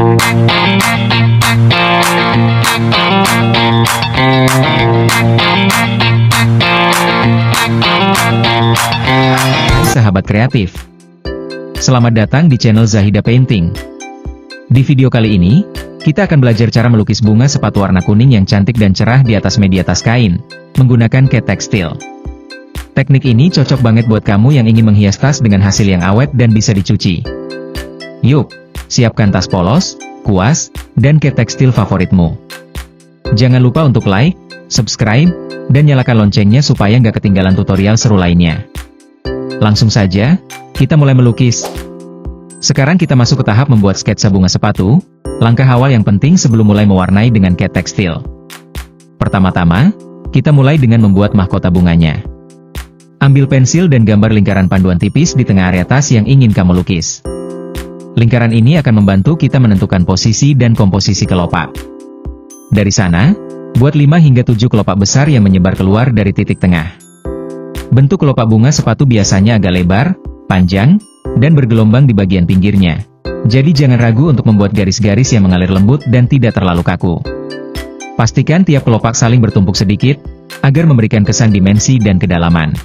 Sahabat kreatif, selamat datang di channel Zahida Painting. Di video kali ini, kita akan belajar cara melukis bunga sepatu warna kuning yang cantik dan cerah di atas media tas kain, menggunakan cat tekstil. Teknik ini cocok banget buat kamu yang ingin menghias tas dengan hasil yang awet dan bisa dicuci. Yuk, siapkan tas polos, kuas, dan cat tekstil favoritmu. Jangan lupa untuk like, subscribe, dan nyalakan loncengnya supaya nggak ketinggalan tutorial seru lainnya. Langsung saja, kita mulai melukis. Sekarang kita masuk ke tahap membuat sketsa bunga sepatu, langkah awal yang penting sebelum mulai mewarnai dengan cat tekstil. Pertama-tama, kita mulai dengan membuat mahkota bunganya. Ambil pensil dan gambar lingkaran panduan tipis di tengah area tas yang ingin kamu lukis. Lingkaran ini akan membantu kita menentukan posisi dan komposisi kelopak. Dari sana, buat 5 hingga 7 kelopak besar yang menyebar keluar dari titik tengah. Bentuk kelopak bunga sepatu biasanya agak lebar, panjang, dan bergelombang di bagian pinggirnya. Jadi jangan ragu untuk membuat garis-garis yang mengalir lembut dan tidak terlalu kaku. Pastikan tiap kelopak saling bertumpuk sedikit, agar memberikan kesan dimensi dan kedalaman.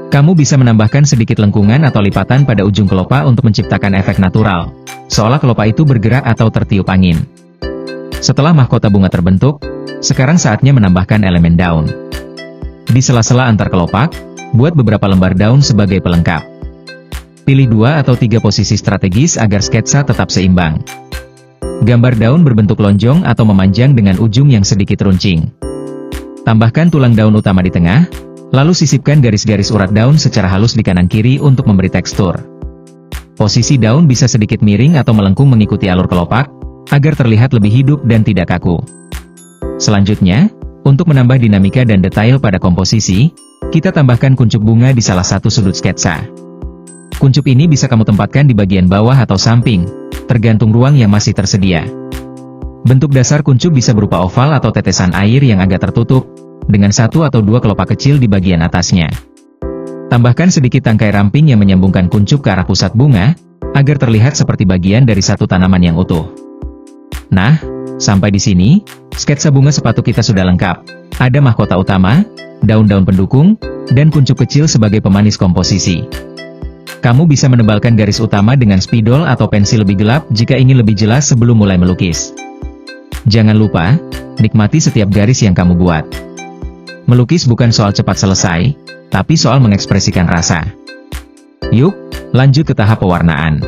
Kamu bisa menambahkan sedikit lengkungan atau lipatan pada ujung kelopak untuk menciptakan efek natural, seolah kelopak itu bergerak atau tertiup angin. Setelah mahkota bunga terbentuk, sekarang saatnya menambahkan elemen daun. Di sela-sela antar kelopak, buat beberapa lembar daun sebagai pelengkap. Pilih 2 atau 3 posisi strategis agar sketsa tetap seimbang. Gambar daun berbentuk lonjong atau memanjang dengan ujung yang sedikit runcing. Tambahkan tulang daun utama di tengah, lalu sisipkan garis-garis urat daun secara halus di kanan kiri untuk memberi tekstur. Posisi daun bisa sedikit miring atau melengkung mengikuti alur kelopak, agar terlihat lebih hidup dan tidak kaku. Selanjutnya, untuk menambah dinamika dan detail pada komposisi, kita tambahkan kuncup bunga di salah satu sudut sketsa. Kuncup ini bisa kamu tempatkan di bagian bawah atau samping, tergantung ruang yang masih tersedia. Bentuk dasar kuncup bisa berupa oval atau tetesan air yang agak tertutup, dengan 1 atau 2 kelopak kecil di bagian atasnya. Tambahkan sedikit tangkai ramping yang menyambungkan kuncup ke arah pusat bunga, agar terlihat seperti bagian dari satu tanaman yang utuh. Nah, sampai di sini, sketsa bunga sepatu kita sudah lengkap. Ada mahkota utama, daun-daun pendukung, dan kuncup kecil sebagai pemanis komposisi. Kamu bisa menebalkan garis utama dengan spidol atau pensil lebih gelap jika ingin lebih jelas sebelum mulai melukis. Jangan lupa, nikmati setiap garis yang kamu buat. Melukis bukan soal cepat selesai, tapi soal mengekspresikan rasa. Yuk, lanjut ke tahap pewarnaan.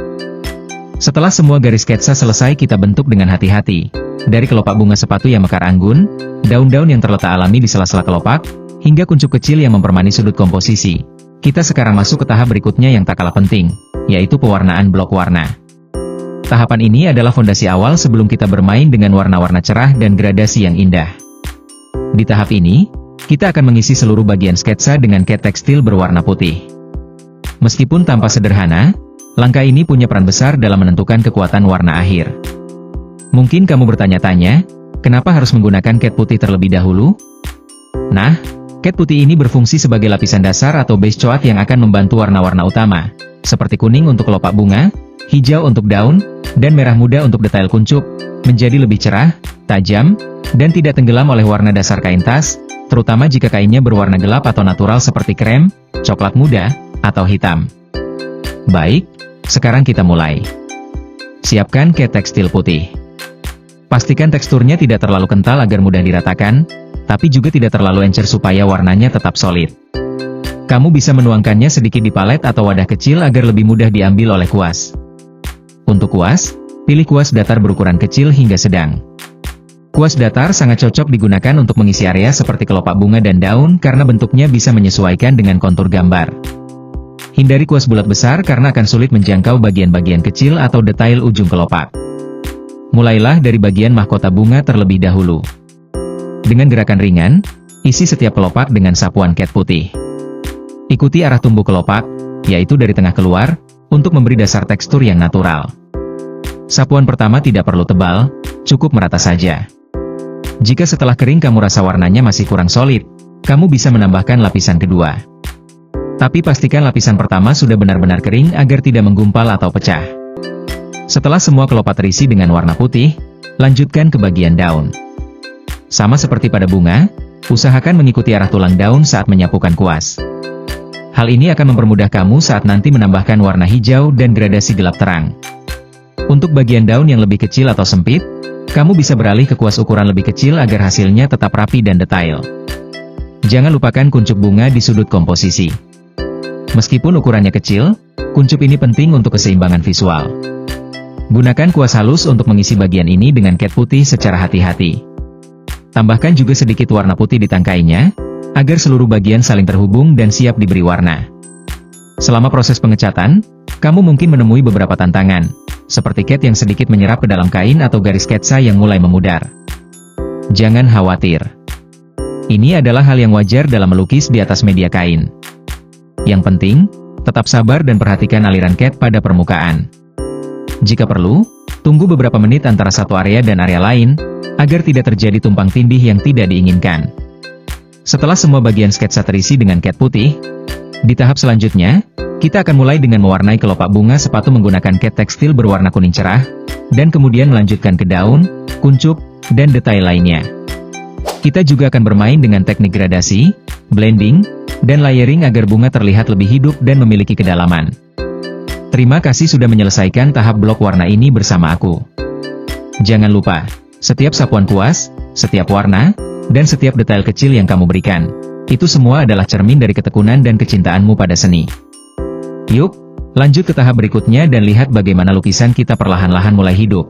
Setelah semua garis sketsa selesai kita bentuk dengan hati-hati. Dari kelopak bunga sepatu yang mekar anggun, daun-daun yang terletak alami di sela-sela kelopak, hingga kuncup kecil yang mempermanis sudut komposisi. Kita sekarang masuk ke tahap berikutnya yang tak kalah penting, yaitu pewarnaan blok warna. Tahapan ini adalah fondasi awal sebelum kita bermain dengan warna-warna cerah dan gradasi yang indah. Di tahap ini, kita akan mengisi seluruh bagian sketsa dengan cat tekstil berwarna putih. Meskipun tampak sederhana, langkah ini punya peran besar dalam menentukan kekuatan warna akhir. Mungkin kamu bertanya-tanya, kenapa harus menggunakan cat putih terlebih dahulu? Nah, cat putih ini berfungsi sebagai lapisan dasar atau base coat yang akan membantu warna-warna utama, seperti kuning untuk kelopak bunga, hijau untuk daun, dan merah muda untuk detail kuncup, menjadi lebih cerah, tajam, dan tidak tenggelam oleh warna dasar kain tas, terutama jika kainnya berwarna gelap atau natural seperti krem, coklat muda, atau hitam. Baik, sekarang kita mulai. Siapkan cat tekstil putih. Pastikan teksturnya tidak terlalu kental agar mudah diratakan, tapi juga tidak terlalu encer supaya warnanya tetap solid. Kamu bisa menuangkannya sedikit di palet atau wadah kecil agar lebih mudah diambil oleh kuas. Untuk kuas, pilih kuas datar berukuran kecil hingga sedang. Kuas datar sangat cocok digunakan untuk mengisi area seperti kelopak bunga dan daun karena bentuknya bisa menyesuaikan dengan kontur gambar. Hindari kuas bulat besar karena akan sulit menjangkau bagian-bagian kecil atau detail ujung kelopak. Mulailah dari bagian mahkota bunga terlebih dahulu. Dengan gerakan ringan, isi setiap kelopak dengan sapuan cat putih. Ikuti arah tumbuh kelopak, yaitu dari tengah keluar, untuk memberi dasar tekstur yang natural. Sapuan pertama tidak perlu tebal, cukup merata saja. Jika setelah kering kamu rasa warnanya masih kurang solid, kamu bisa menambahkan lapisan kedua. Tapi pastikan lapisan pertama sudah benar-benar kering agar tidak menggumpal atau pecah. Setelah semua kelopak terisi dengan warna putih, lanjutkan ke bagian daun. Sama seperti pada bunga, usahakan mengikuti arah tulang daun saat menyapukan kuas. Hal ini akan mempermudah kamu saat nanti menambahkan warna hijau dan gradasi gelap terang. Untuk bagian daun yang lebih kecil atau sempit, kamu bisa beralih ke kuas ukuran lebih kecil agar hasilnya tetap rapi dan detail. Jangan lupakan kuncup bunga di sudut komposisi. Meskipun ukurannya kecil, kuncup ini penting untuk keseimbangan visual. Gunakan kuas halus untuk mengisi bagian ini dengan cat putih secara hati-hati. Tambahkan juga sedikit warna putih di tangkainya, agar seluruh bagian saling terhubung dan siap diberi warna. Selama proses pengecatan, kamu mungkin menemui beberapa tantangan, seperti cat yang sedikit menyerap ke dalam kain atau garis sketsa yang mulai memudar. Jangan khawatir. Ini adalah hal yang wajar dalam melukis di atas media kain. Yang penting, tetap sabar dan perhatikan aliran cat pada permukaan. Jika perlu, tunggu beberapa menit antara satu area dan area lain, agar tidak terjadi tumpang tindih yang tidak diinginkan. Setelah semua bagian sketsa terisi dengan cat putih, di tahap selanjutnya, kita akan mulai dengan mewarnai kelopak bunga sepatu menggunakan cat tekstil berwarna kuning cerah, dan kemudian melanjutkan ke daun, kuncup, dan detail lainnya. Kita juga akan bermain dengan teknik gradasi, blending, dan layering agar bunga terlihat lebih hidup dan memiliki kedalaman. Terima kasih sudah menyelesaikan tahap blok warna ini bersama aku. Jangan lupa, setiap sapuan kuas, setiap warna, dan setiap detail kecil yang kamu berikan, itu semua adalah cermin dari ketekunan dan kecintaanmu pada seni. Yuk, lanjut ke tahap berikutnya dan lihat bagaimana lukisan kita perlahan-lahan mulai hidup.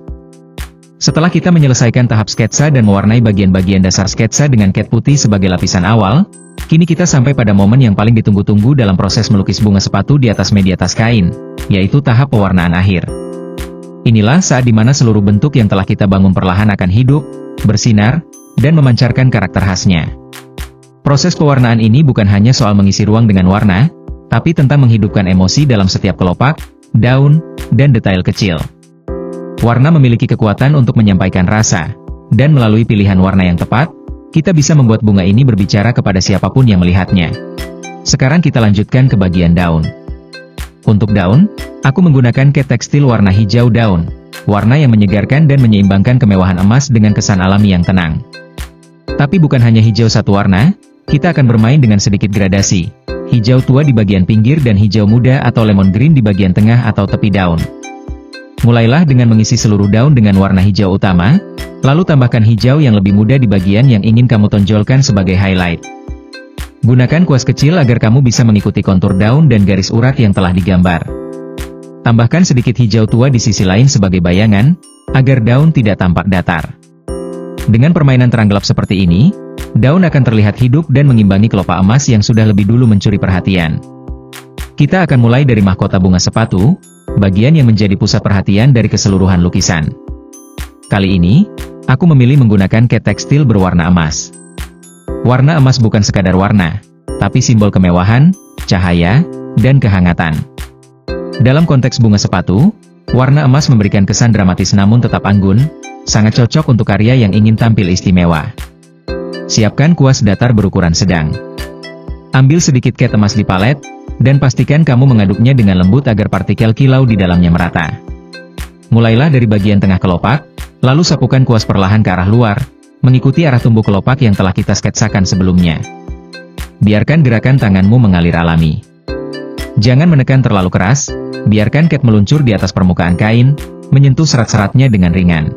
Setelah kita menyelesaikan tahap sketsa dan mewarnai bagian-bagian dasar sketsa dengan cat putih sebagai lapisan awal, kini kita sampai pada momen yang paling ditunggu-tunggu dalam proses melukis bunga sepatu di atas media tas kain, yaitu tahap pewarnaan akhir. Inilah saat dimana seluruh bentuk yang telah kita bangun perlahan akan hidup, bersinar, dan memancarkan karakter khasnya. Proses pewarnaan ini bukan hanya soal mengisi ruang dengan warna, tapi tentang menghidupkan emosi dalam setiap kelopak, daun, dan detail kecil. Warna memiliki kekuatan untuk menyampaikan rasa, dan melalui pilihan warna yang tepat, kita bisa membuat bunga ini berbicara kepada siapapun yang melihatnya. Sekarang kita lanjutkan ke bagian daun. Untuk daun, aku menggunakan cat tekstil warna hijau daun, warna yang menyegarkan dan menyeimbangkan kemewahan emas dengan kesan alami yang tenang. Tapi bukan hanya hijau satu warna, kita akan bermain dengan sedikit gradasi, hijau tua di bagian pinggir dan hijau muda atau lemon green di bagian tengah atau tepi daun. Mulailah dengan mengisi seluruh daun dengan warna hijau utama, lalu tambahkan hijau yang lebih muda di bagian yang ingin kamu tonjolkan sebagai highlight. Gunakan kuas kecil agar kamu bisa mengikuti kontur daun dan garis urat yang telah digambar. Tambahkan sedikit hijau tua di sisi lain sebagai bayangan, agar daun tidak tampak datar. Dengan permainan terang gelap seperti ini, daun akan terlihat hidup dan mengimbangi kelopak emas yang sudah lebih dulu mencuri perhatian. Kita akan mulai dari mahkota bunga sepatu, bagian yang menjadi pusat perhatian dari keseluruhan lukisan. Kali ini, aku memilih menggunakan cat tekstil berwarna emas. Warna emas bukan sekadar warna, tapi simbol kemewahan, cahaya, dan kehangatan. Dalam konteks bunga sepatu, warna emas memberikan kesan dramatis namun tetap anggun, sangat cocok untuk karya yang ingin tampil istimewa. Siapkan kuas datar berukuran sedang. Ambil sedikit cat emas di palet, dan pastikan kamu mengaduknya dengan lembut agar partikel kilau di dalamnya merata. Mulailah dari bagian tengah kelopak, lalu sapukan kuas perlahan ke arah luar, mengikuti arah tumbuh kelopak yang telah kita sketsakan sebelumnya. Biarkan gerakan tanganmu mengalir alami. Jangan menekan terlalu keras, biarkan cat meluncur di atas permukaan kain, menyentuh serat-seratnya dengan ringan.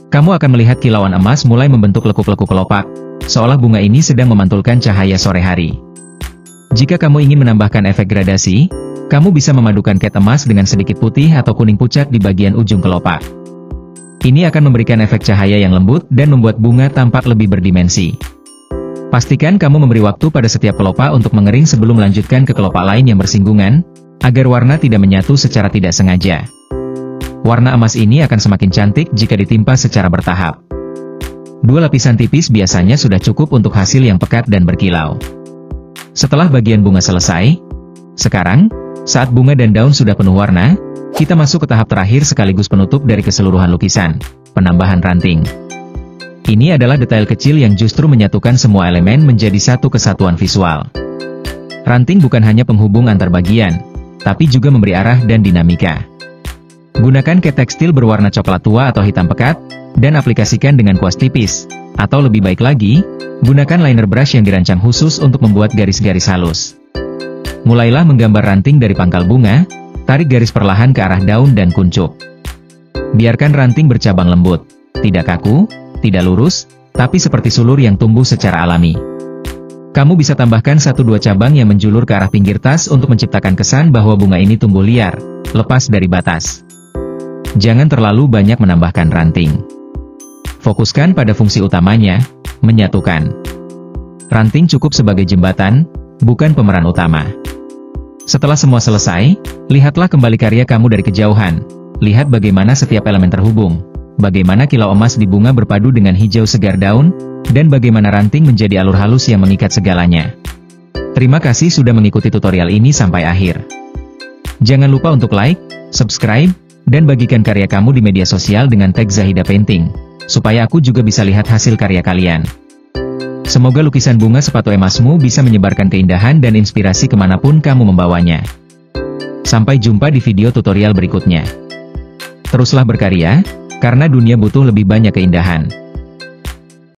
Kamu akan melihat kilauan emas mulai membentuk lekuk-lekuk kelopak, seolah bunga ini sedang memantulkan cahaya sore hari. Jika kamu ingin menambahkan efek gradasi, kamu bisa memadukan cat emas dengan sedikit putih atau kuning pucat di bagian ujung kelopak. Ini akan memberikan efek cahaya yang lembut dan membuat bunga tampak lebih berdimensi. Pastikan kamu memberi waktu pada setiap kelopak untuk mengering sebelum melanjutkan ke kelopak lain yang bersinggungan, agar warna tidak menyatu secara tidak sengaja. Warna emas ini akan semakin cantik jika ditimpa secara bertahap. 2 lapisan tipis biasanya sudah cukup untuk hasil yang pekat dan berkilau. Setelah bagian bunga selesai, sekarang, saat bunga dan daun sudah penuh warna, kita masuk ke tahap terakhir sekaligus penutup dari keseluruhan lukisan, penambahan ranting. Ini adalah detail kecil yang justru menyatukan semua elemen menjadi satu kesatuan visual. Ranting bukan hanya penghubung antar bagian, tapi juga memberi arah dan dinamika. Gunakan cat tekstil berwarna coklat tua atau hitam pekat, dan aplikasikan dengan kuas tipis. Atau lebih baik lagi, gunakan liner brush yang dirancang khusus untuk membuat garis-garis halus. Mulailah menggambar ranting dari pangkal bunga, tarik garis perlahan ke arah daun dan kuncup. Biarkan ranting bercabang lembut, tidak kaku, tidak lurus, tapi seperti sulur yang tumbuh secara alami. Kamu bisa tambahkan 1-2 cabang yang menjulur ke arah pinggir tas untuk menciptakan kesan bahwa bunga ini tumbuh liar, lepas dari batas. Jangan terlalu banyak menambahkan ranting. Fokuskan pada fungsi utamanya, menyatukan. Ranting cukup sebagai jembatan, bukan pemeran utama. Setelah semua selesai, lihatlah kembali karya kamu dari kejauhan. Lihat bagaimana setiap elemen terhubung. Bagaimana kilau emas di bunga berpadu dengan hijau segar daun, dan bagaimana ranting menjadi alur halus yang mengikat segalanya. Terima kasih sudah mengikuti tutorial ini sampai akhir. Jangan lupa untuk like, subscribe, dan bagikan karya kamu di media sosial dengan tag Zahida Painting, supaya aku juga bisa lihat hasil karya kalian. Semoga lukisan bunga sepatu emasmu bisa menyebarkan keindahan dan inspirasi kemanapun kamu membawanya. Sampai jumpa di video tutorial berikutnya. Teruslah berkarya, karena dunia butuh lebih banyak keindahan.